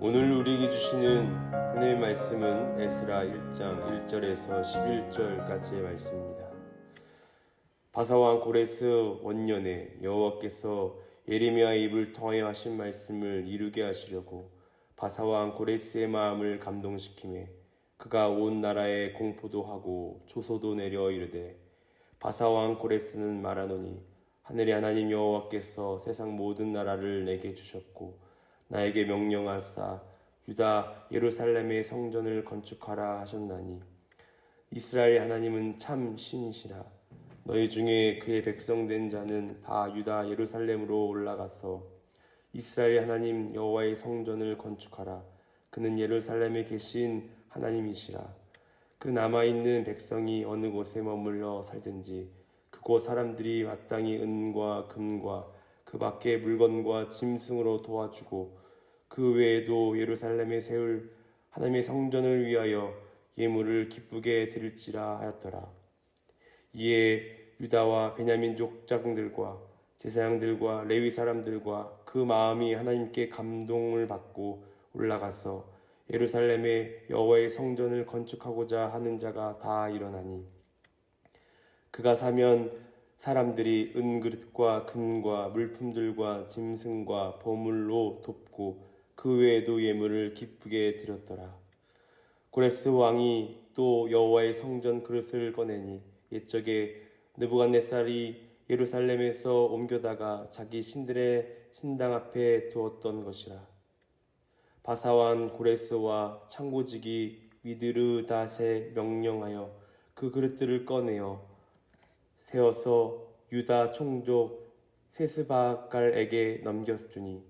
오늘 우리에게 주시는 하나님의 말씀은 에스라 1장 1절에서 11절까지의 말씀입니다. 바사왕 고레스 원년에 여호와께서 예레미야의 입을 통하여 하신 말씀을 이루게 하시려고 바사왕 고레스의 마음을 감동시키매 그가 온 나라에 공포도 하고 조소도 내려 이르되, 바사왕 고레스는 말하노니 하늘의 하나님 여호와께서 세상 모든 나라를 내게 주셨고 나에게 명령하사 유다 예루살렘의 성전을 건축하라 하셨나니 이스라엘 하나님은 참 신이시라. 너희 중에 그의 백성된 자는 다 유다 예루살렘으로 올라가서 이스라엘 하나님 여호와의 성전을 건축하라. 그는 예루살렘에 계신 하나님이시라. 그 남아있는 백성이 어느 곳에 머물러 살든지 그곳 사람들이 마땅히 은과 금과 그 밖의 물건과 짐승으로 도와주고 그 외에도 예루살렘에 세울 하나님의 성전을 위하여 예물을 기쁘게 드릴지라 하였더라. 이에 유다와 베냐민 족장들과 제사장들과 레위 사람들과 그 마음이 하나님께 감동을 받고 올라가서 예루살렘에 여호와의 성전을 건축하고자 하는 자가 다 일어나니 그가 사면 사람들이 은그릇과 금과 물품들과 짐승과 보물로 돕고 그 외에도 예물을 기쁘게 드렸더라. 고레스 왕이 또 여호와의 성전 그릇을 꺼내니 옛적에 느부갓네살이 예루살렘에서 옮겨다가 자기 신들의 신당 앞에 두었던 것이라. 바사왕 고레스와 창고지기 미드르닷에 명령하여 그 그릇들을 꺼내어 세워서 유다 총족 세스바갈에게 넘겨주니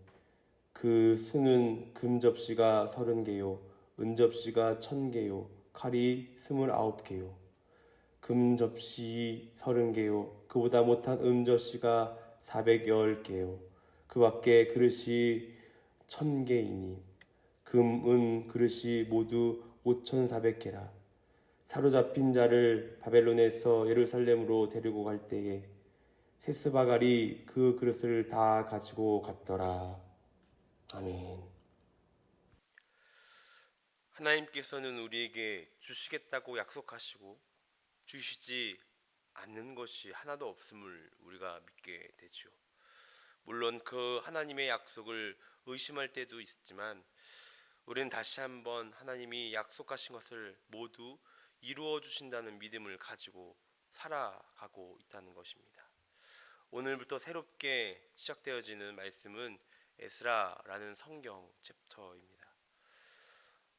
그 수는 금접시가 30개요 은접시가 1000개요 칼이 29개요 금접시 30개요 그보다 못한 은접시가 410개요 그 밖에 그릇이 1000개이니 금, 은 그릇이 모두 5400개라. 사로잡힌 자를 바벨론에서 예루살렘으로 데리고 갈 때에 세스바갈이 그 그릇을 다 가지고 갔더라. 아멘. 하나님께서는 우리에게 주시겠다고 약속하시고 주시지 않는 것이 하나도 없음을 우리가 믿게 되죠. 물론 그 하나님의 약속을 의심할 때도 있지만 우리는 다시 한번 하나님이 약속하신 것을 모두 이루어 주신다는 믿음을 가지고 살아가고 있다는 것입니다. 오늘부터 새롭게 시작되어지는 말씀은 에스라라는 성경 챕터입니다.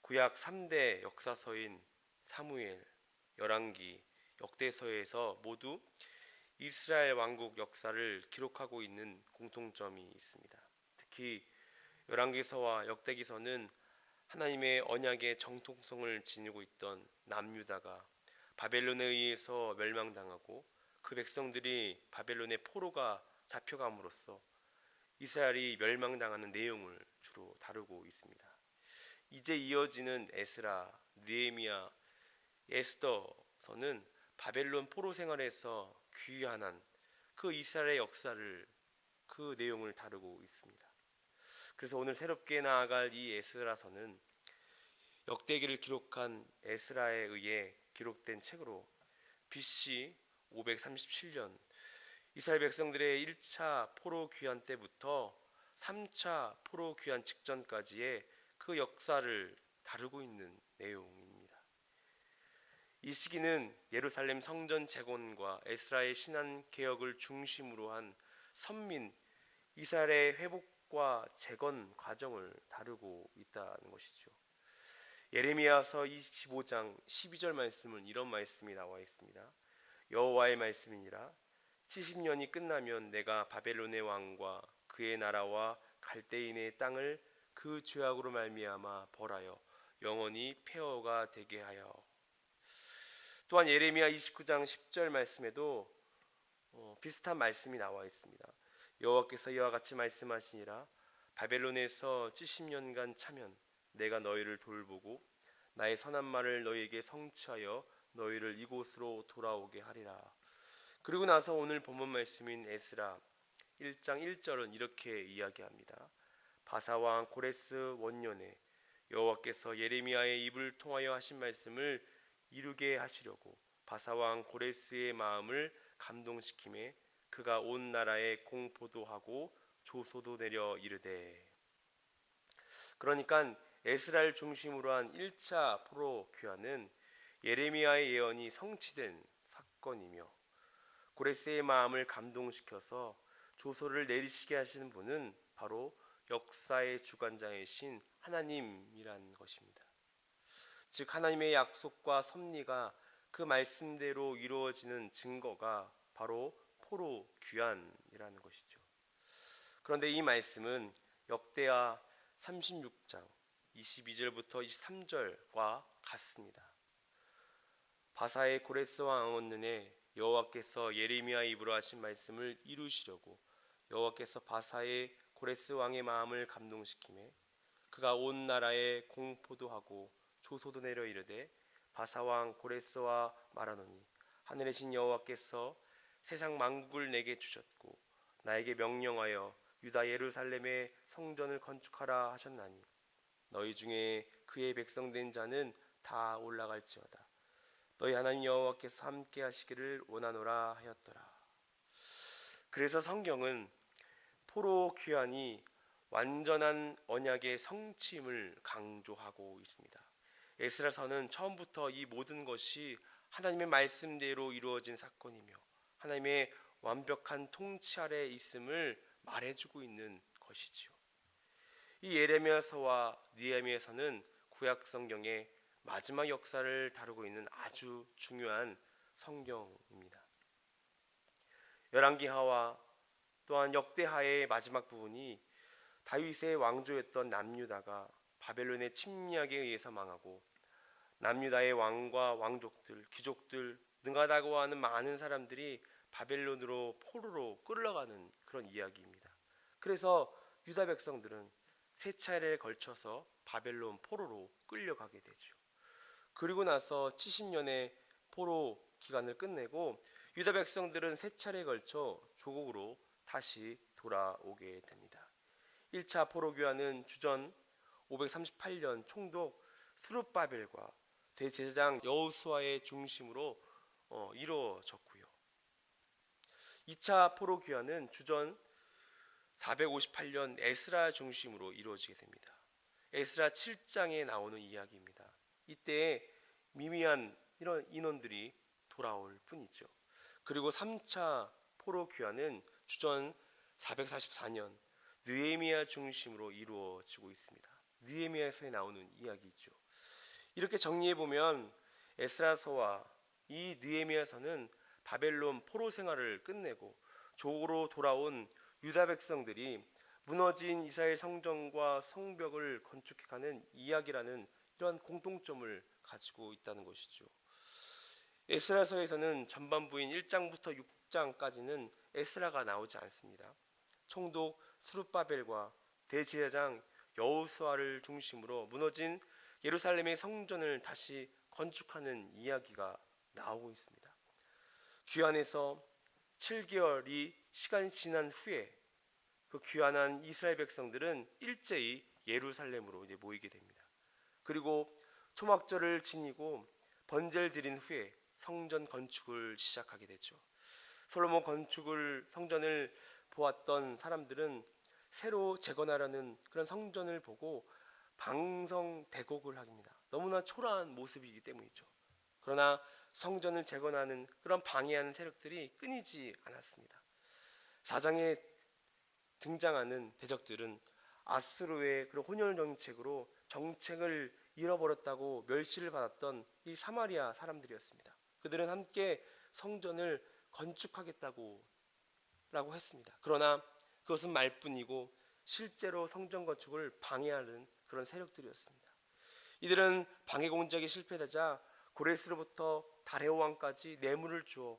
구약 3대 역사서인 사무엘, 열왕기, 역대서에서 모두 이스라엘 왕국 역사를 기록하고 있는 공통점이 있습니다. 특히 열왕기서와 역대기서는 하나님의 언약의 정통성을 지니고 있던 남유다가 바벨론에 의해서 멸망당하고 그 백성들이 바벨론의 포로가 잡혀감으로써 이스라엘이 멸망당하는 내용을 주로 다루고 있습니다. 이제 이어지는 에스라, 느헤미야, 에스더서는 바벨론 포로 생활에서 귀환한 그 이스라엘의 역사를 그 내용을 다루고 있습니다. 그래서 오늘 새롭게 나아갈 이 에스라서는 역대기를 기록한 에스라에 의해 기록된 책으로 BC 537년 이스라엘 백성들의 1차 포로 귀환 때부터 3차 포로 귀환 직전까지의 그 역사를 다루고 있는 내용입니다. 이 시기는 예루살렘 성전 재건과 에스라의 신안 개혁을 중심으로 한 선민 이스라엘의 회복과 재건 과정을 다루고 있다는 것이죠. 예레미야서 25장 12절 말씀은 이런 말씀이 나와 있습니다. 여호와의 말씀이니라. 70년이 끝나면 내가 바벨론의 왕과 그의 나라와 갈대인의 땅을 그 죄악으로 말미암아 벌하여 영원히 폐허가 되게 하여. 또한 예레미야 29장 10절 말씀에도 비슷한 말씀이 나와 있습니다. 여호와께서 이와 같이 말씀하시니라. 바벨론에서 70년간 차면 내가 너희를 돌보고 나의 선한 말을 너희에게 성취하여 너희를 이곳으로 돌아오게 하리라. 그리고 나서 오늘 본문 말씀인 에스라 1장 1절은 이렇게 이야기합니다. 바사왕 고레스 원년에 여호와께서 예레미야의 입을 통하여 하신 말씀을 이루게 하시려고 바사왕 고레스의 마음을 감동시키매 그가 온 나라에 공포도 하고 조소도 내려 이르되. 그러니까 에스라를 중심으로 한 1차 포로 귀환은 예레미야의 예언이 성취된 사건이며, 고레스의 마음을 감동시켜서 조소를 내리시게 하시는 분은 바로 역사의 주관자이신 하나님이란 것입니다. 즉 하나님의 약속과 섭리가 그 말씀대로 이루어지는 증거가 바로 포로 귀환이라는 것이죠. 그런데 이 말씀은 역대하 36장 22절부터 23절과 같습니다. 바사의 고레스 왕 언는에 여호와께서 예레미야 입으로 하신 말씀을 이루시려고 여호와께서 바사의 고레스 왕의 마음을 감동시키매 그가 온 나라에 공포도 하고 조소도 내려 이르되 바사 왕 고레스와 말하노니 하늘의 신 여호와께서 세상 만국을 내게 주셨고 나에게 명령하여 유다 예루살렘의 성전을 건축하라 하셨나니 너희 중에 그의 백성 된 자는 다 올라갈지어다. 너희 하나님 여호와께서 함께 하시기를 원하노라 하였더라. 그래서 성경은 포로 귀환이 완전한 언약의 성취임을 강조하고 있습니다. 에스라서는 처음부터 이 모든 것이 하나님의 말씀대로 이루어진 사건이며 하나님의 완벽한 통치 아래 있음을 말해주고 있는 것이지요. 이 예레미야서와 느헤미야서는 구약 성경의 마지막 역사를 다루고 있는 아주 중요한 성경입니다. 열왕기하와 또한 역대하의 마지막 부분이 다윗의 왕조였던 남유다가 바벨론의 침략에 의해서 망하고 남유다의 왕과 왕족들, 귀족들, 능하다고 하는 많은 사람들이 바벨론으로 포로로 끌려가는 그런 이야기입니다. 그래서 유다 백성들은 세 차례에 걸쳐서 바벨론 포로로 끌려가게 되죠. 그리고 나서 70년의 포로 기간을 끝내고 유다 백성들은 세 차례에 걸쳐 조국으로 다시 돌아오게 됩니다. 1차 포로 귀환은 주전 538년 총독 스룹바벨과 대제사장 여호수아의 중심으로 이루어졌고요. 2차 포로 귀환은 주전 458년 에스라 중심으로 이루어지게 됩니다. 에스라 7장에 나오는 이야기입니다. 이때 미미한 이런 인원들이 돌아올 뿐이죠. 그리고 3차 포로 귀환은 주전 444년 느헤미야 중심으로 이루어지고 있습니다. 느헤미야서에 나오는 이야기죠. 이렇게 정리해보면 에스라서와 이 느헤미야서는 바벨론 포로 생활을 끝내고 조국으로 돌아온 유다 백성들이 무너진 이스라엘 성전과 성벽을 건축해가는 이야기라는 이러한 공통점을 가지고 있다는 것이죠. 에스라서에서는 전반부인 1장부터 6장까지는 에스라가 나오지 않습니다. 총독 스룹바벨과 대제사장 여호수아를 중심으로 무너진 예루살렘의 성전을 다시 건축하는 이야기가 나오고 있습니다. 귀환에서 7개월이 시간이 지난 후에 그 귀환한 이스라엘 백성들은 일제히 예루살렘으로 이제 모이게 됩니다. 그리고 초막절을 지니고 번제를 드린 후에 성전 건축을 시작하게 되죠. 솔로몬 성전을 보았던 사람들은 새로 재건하려는 그런 성전을 보고 방성대곡을 합니다. 너무나 초라한 모습이기 때문이죠. 그러나 성전을 재건하는 그런 방해하는 세력들이 끊이지 않았습니다. 4장에 등장하는 대적들은 아수르의 그런 혼혈 정책을 잃어버렸다고 멸시를 받았던 이 사마리아 사람들이었습니다. 그들은 함께 성전을 건축하겠다고 했습니다. 그러나 그것은 말뿐이고 실제로 성전 건축을 방해하는 그런 세력들이었습니다. 이들은 방해 공작이 실패되자 고레스로부터 다레오 왕까지 뇌물을 주어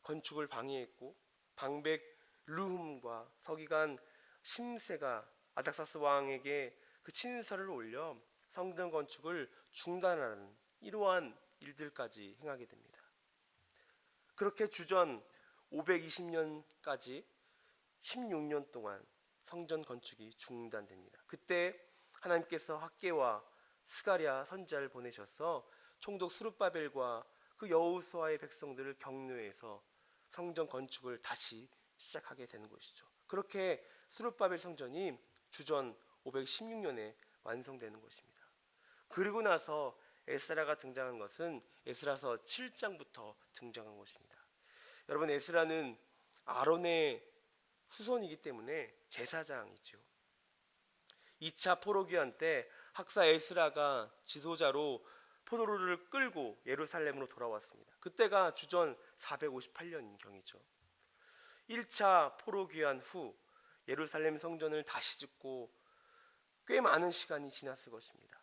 건축을 방해했고, 방백 르훔과 서기관 심세가 아닥사스 왕에게 그 친서를 올려 성전 건축을 중단하는 이러한 일들까지 행하게 됩니다. 그렇게 주전 520년까지 16년 동안 성전 건축이 중단됩니다. 그때 하나님께서 학개와 스가랴 선지자를 보내셔서 총독 스룹바벨과 그 여호수아의 백성들을 격려해서 성전 건축을 다시 시작하게 되는 것이죠. 그렇게 스룹바벨 성전이 주전 516년에 완성되는 것입니다. 그리고 나서 에스라가 등장한 것은 에스라서 7장부터 등장한 것입니다. 여러분, 에스라는 아론의 후손이기 때문에 제사장이죠. 2차 포로기한 때 학사 에스라가 지도자로 포로를 끌고 예루살렘으로 돌아왔습니다. 그때가 주전 458년 경이죠. 1차 포로기한 후 예루살렘 성전을 다시 짓고 꽤 많은 시간이 지났을 것입니다.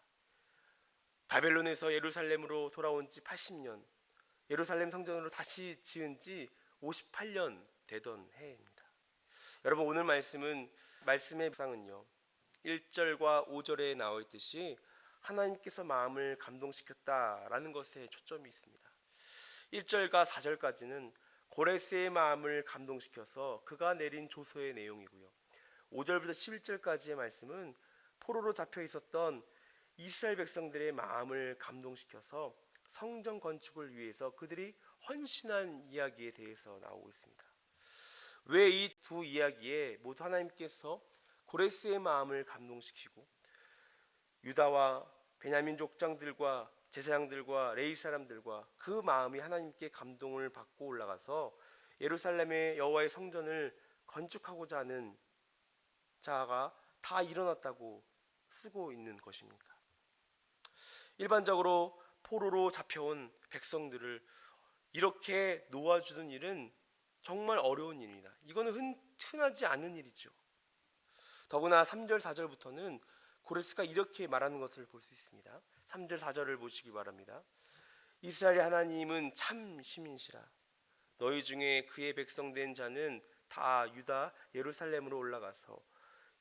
바벨론에서 예루살렘으로 돌아온 지 80년, 예루살렘 성전으로 다시 지은 지 58년 되던 해입니다. 여러분, 오늘 말씀의 묵상은요, 1절과 5절에 나와 있듯이 하나님께서 마음을 감동시켰다라는 것에 초점이 있습니다. 1절과 4절까지는 고레스의 마음을 감동시켜서 그가 내린 조서의 내용이고요. 5절부터 11절까지의 말씀은 포로로 잡혀 있었던 이스라엘 백성들의 마음을 감동시켜서 성전 건축을 위해서 그들이 헌신한 이야기에 대해서 나오고 있습니다. 왜 이 두 이야기에 모두 하나님께서 고레스의 마음을 감동시키고 유다와 베냐민 족장들과 제사장들과 레위 사람들과 그 마음이 하나님께 감동을 받고 올라가서 예루살렘의 여호와의 성전을 건축하고자 하는 자가 다 일어났다고 쓰고 있는 것입니까? 일반적으로 포로로 잡혀온 백성들을 이렇게 놓아주는 일은 정말 어려운 일입니다. 이거는 흔하지 않은 일이죠. 더구나 3절 4절부터는 고레스가 이렇게 말하는 것을 볼 수 있습니다. 3절 4절을 보시기 바랍니다. 이스라엘의 하나님은 참 신이시라. 너희 중에 그의 백성된 자는 다 유다 예루살렘으로 올라가서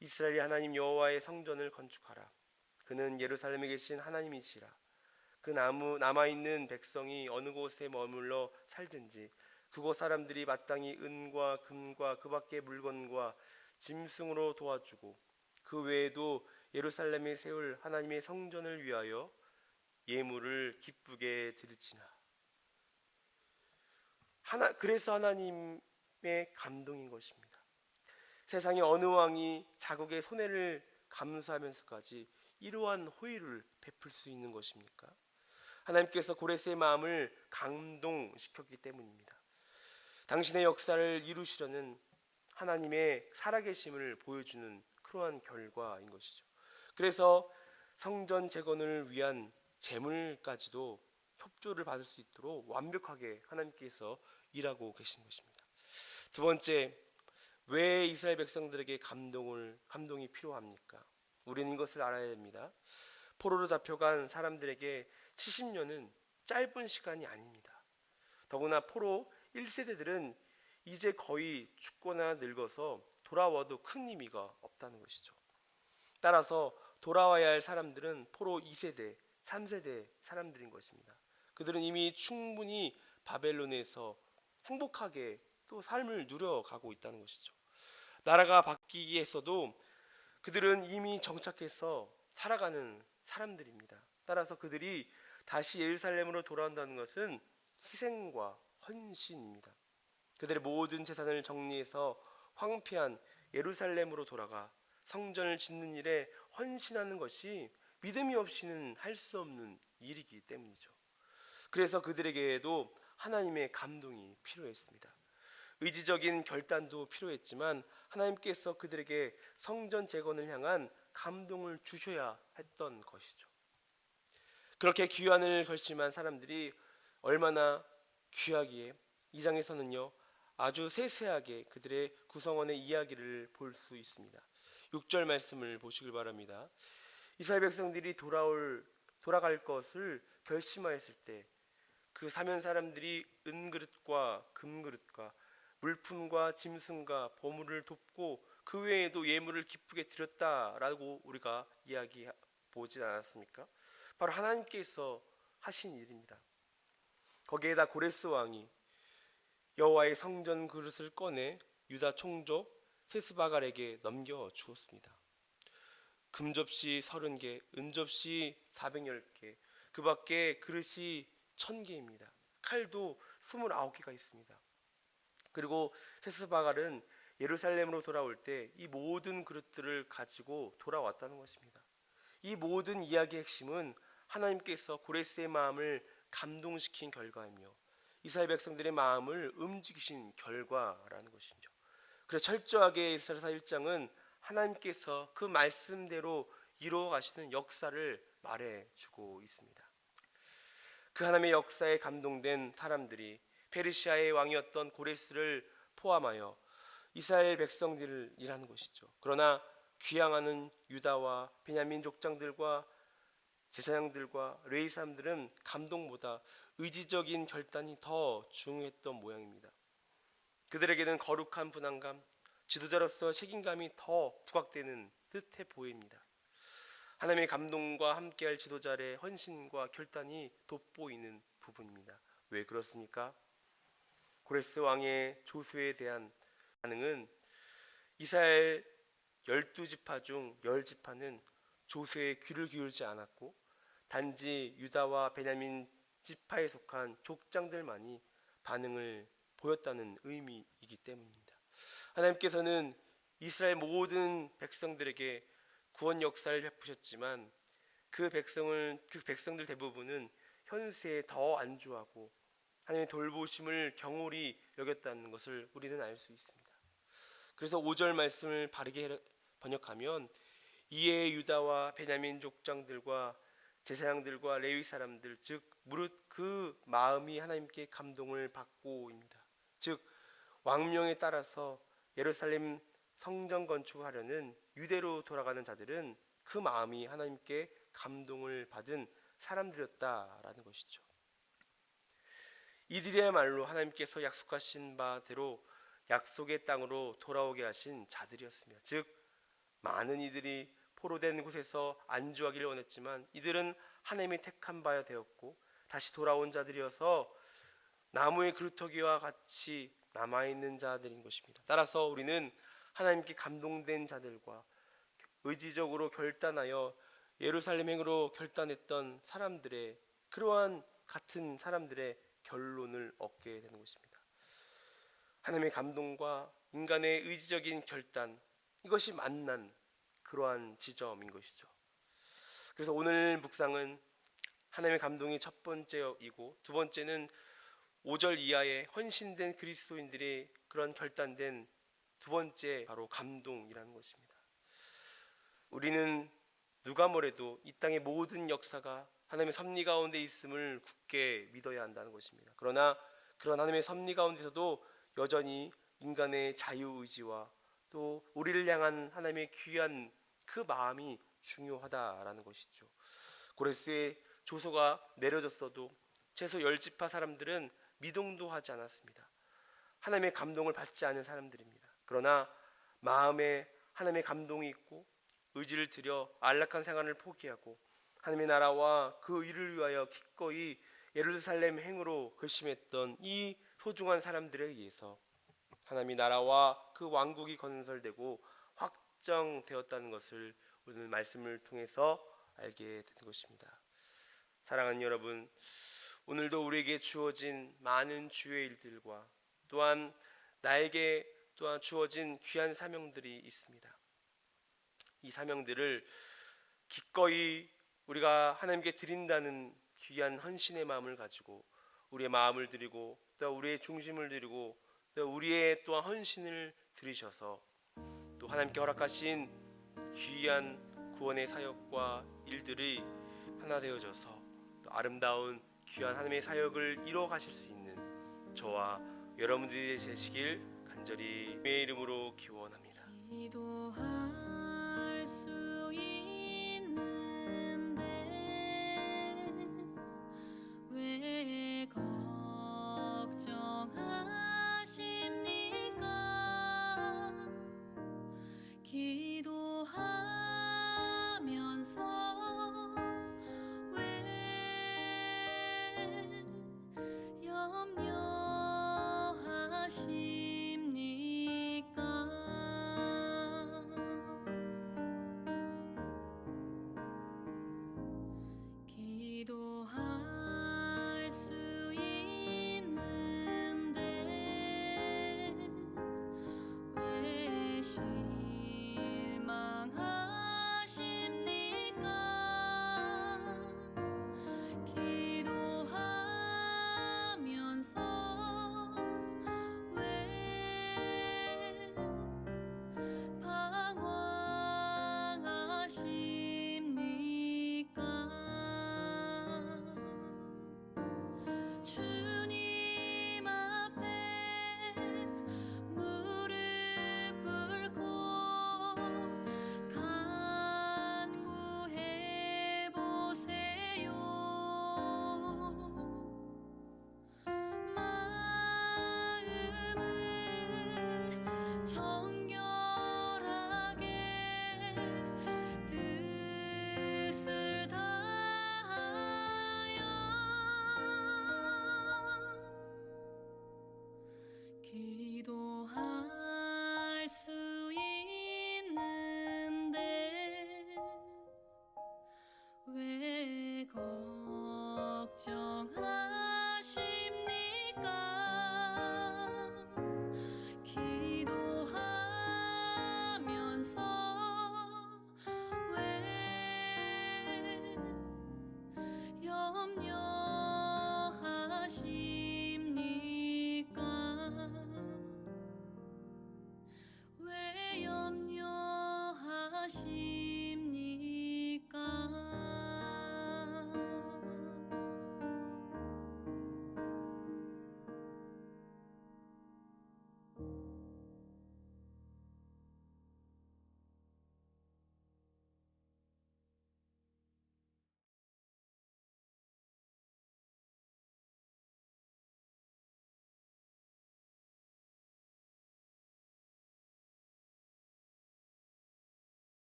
이스라엘의 하나님 여호와의 성전을 건축하라. 그는 예루살렘에 계신 하나님이시라. 그 남아있는 백성이 어느 곳에 머물러 살든지 그곳 사람들이 마땅히 은과 금과 그 밖의 물건과 짐승으로 도와주고 그 외에도 예루살렘에 세울 하나님의 성전을 위하여 예물을 기쁘게 드릴지나. 그래서 하나님의 감동인 것입니다. 세상의 어느 왕이 자국의 손해를 감수하면서까지 이러한 호의를 베풀 수 있는 것입니까? 하나님께서 고레스의 마음을 감동시켰기 때문입니다. 당신의 역사를 이루시려는 하나님의 살아계심을 보여주는 그러한 결과인 것이죠. 그래서 성전 재건을 위한 재물까지도 협조를 받을 수 있도록 완벽하게 하나님께서 일하고 계신 것입니다. 두 번째, 왜 이스라엘 백성들에게 감동이 필요합니까? 우리는 이것을 알아야 됩니다. 포로로 잡혀간 사람들에게 70년은 짧은 시간이 아닙니다. 더구나 포로 1세대들은 이제 거의 죽거나 늙어서 돌아와도 큰 의미가 없다는 것이죠. 따라서 돌아와야 할 사람들은 포로 2세대, 3세대 사람들인 것입니다. 그들은 이미 충분히 바벨론에서 행복하게 또 삶을 누려가고 있다는 것이죠. 나라가 바뀌기 했어도 그들은 이미 정착해서 살아가는 사람들입니다. 따라서 그들이 다시 예루살렘으로 돌아온다는 것은 희생과 헌신입니다. 그들의 모든 재산을 정리해서 황폐한 예루살렘으로 돌아가 성전을 짓는 일에 헌신하는 것이 믿음이 없이는 할 수 없는 일이기 때문이죠. 그래서 그들에게도 하나님의 감동이 필요했습니다. 의지적인 결단도 필요했지만 하나님께서 그들에게 성전 재건을 향한 감동을 주셔야 했던 것이죠. 그렇게 귀환을 결심한 사람들이 얼마나 귀하기에 이 장에서는요 아주 세세하게 그들의 구성원의 이야기를 볼 수 있습니다. 6절 말씀을 보시길 바랍니다. 이스라엘 백성들이 돌아갈 것을 결심하였을 때 그 사면 사람들이 은그릇과 금그릇과 물품과 짐승과 보물을 돕고 그 외에도 예물을 기쁘게 드렸다라고 우리가 이야기 보지 않았습니까? 바로 하나님께서 하신 일입니다. 거기에다 고레스 왕이 여호와의 성전 그릇을 꺼내 유다 총독 세스바갈에게 넘겨 주었습니다. 금접시 30개, 은접시 410개, 그 밖에 그릇이 1000개입니다. 칼도 29개가 있습니다. 그리고 세스바갈은 예루살렘으로 돌아올 때 이 모든 그릇들을 가지고 돌아왔다는 것입니다. 이 모든 이야기의 핵심은 하나님께서 고레스의 마음을 감동시킨 결과이며 이스라엘 백성들의 마음을 움직이신 결과라는 것이죠. 그래서 철저하게 이스라엘서 1장은 하나님께서 그 말씀대로 이루어 가시는 역사를 말해주고 있습니다. 그 하나님의 역사에 감동된 사람들이 페르시아의 왕이었던 고레스를 포함하여 이스라엘 백성들이라는 것이죠. 그러나 귀향하는 유다와 베냐민 족장들과 제사장들과 레위 사람들은 감동보다 의지적인 결단이 더 중요했던 모양입니다. 그들에게는 거룩한 분함감, 지도자로서 책임감이 더 부각되는 듯해 보입니다. 하나님의 감동과 함께할 지도자의 헌신과 결단이 돋보이는 부분입니다. 왜 그렇습니까? 고레스 왕의 조수에 대한 반응은 이스라엘 12지파 중 10지파는 조수의 귀를 기울이지 않았고 단지 유다와 베냐민 지파에 속한 족장들만이 반응을 보였다는 의미이기 때문입니다. 하나님께서는 이스라엘 모든 백성들에게 구원 역사를 베푸셨지만 그 백성들 대부분은 현세에 더 안주하고 하나님의 돌보심을 경홀히 여겼다는 것을 우리는 알 수 있습니다. 그래서 5절 말씀을 바르게 번역하면 이에 유다와 베냐민 족장들과 제사장들과 레위 사람들 즉 무릇 그 마음이 하나님께 감동을 받고입니다. 즉 왕명에 따라서 예루살렘 성전 건축하려는 유대로 돌아가는 자들은 그 마음이 하나님께 감동을 받은 사람들이었다라는 것이죠. 이들이야말로 하나님께서 약속하신 바대로 약속의 땅으로 돌아오게 하신 자들이었습니다. 즉 많은 이들이 포로된 곳에서 안주하기를 원했지만 이들은 하나님이 택한 바 되었고 다시 돌아온 자들이어서 나무의 그루터기와 같이 남아있는 자들인 것입니다. 따라서 우리는 하나님께 감동된 자들과 의지적으로 결단하여 예루살렘행으로 결단했던 사람들의 그러한 같은 사람들의 결론을 얻게 되는 것입니다. 하나님의 감동과 인간의 의지적인 결단, 이것이 만난 그러한 지점인 것이죠. 그래서 오늘 묵상은 하나님의 감동이 첫 번째이고 두 번째는 5절 이하의 헌신된 그리스도인들의 그런 결단된 두 번째 바로 감동이라는 것입니다. 우리는 누가 뭐래도 이 땅의 모든 역사가 하나님의 섭리 가운데 있음을 굳게 믿어야 한다는 것입니다. 그러나 그런 하나님의 섭리 가운데서도 여전히 인간의 자유의지와 또 우리를 향한 하나님의 귀한 그 마음이 중요하다라는 것이죠. 고레스의 조서가 내려졌어도 최소 10지파 사람들은 미동도 하지 않았습니다. 하나님의 감동을 받지 않은 사람들입니다. 그러나 마음에 하나님의 감동이 있고 의지를 들여 안락한 생활을 포기하고 하나님의 나라와 그 일을 위하여 기꺼이 예루살렘 행으로 결심했던 이 소중한 사람들에 의해서 하나님의 나라와 그 왕국이 건설되고 확정되었다는 것을 오늘 말씀을 통해서 알게 된 것입니다. 사랑하는 여러분, 오늘도 우리에게 주어진 많은 주의 일들과 또한 나에게 또한 주어진 귀한 사명들이 있습니다. 이 사명들을 기꺼이 우리가 하나님께 드린다는 귀한 헌신의 마음을 가지고 우리의 마음을 드리고 또 우리의 중심을 드리고 또 우리의 또한 헌신을 드리셔서 또 하나님께 허락하신 귀한 구원의 사역과 일들이 하나 되어져서 또 아름다운 귀한 하나님의 사역을 이루어 가실 수 있는 저와 여러분들이 되시길 간절히 주의 이름으로 기원합니다.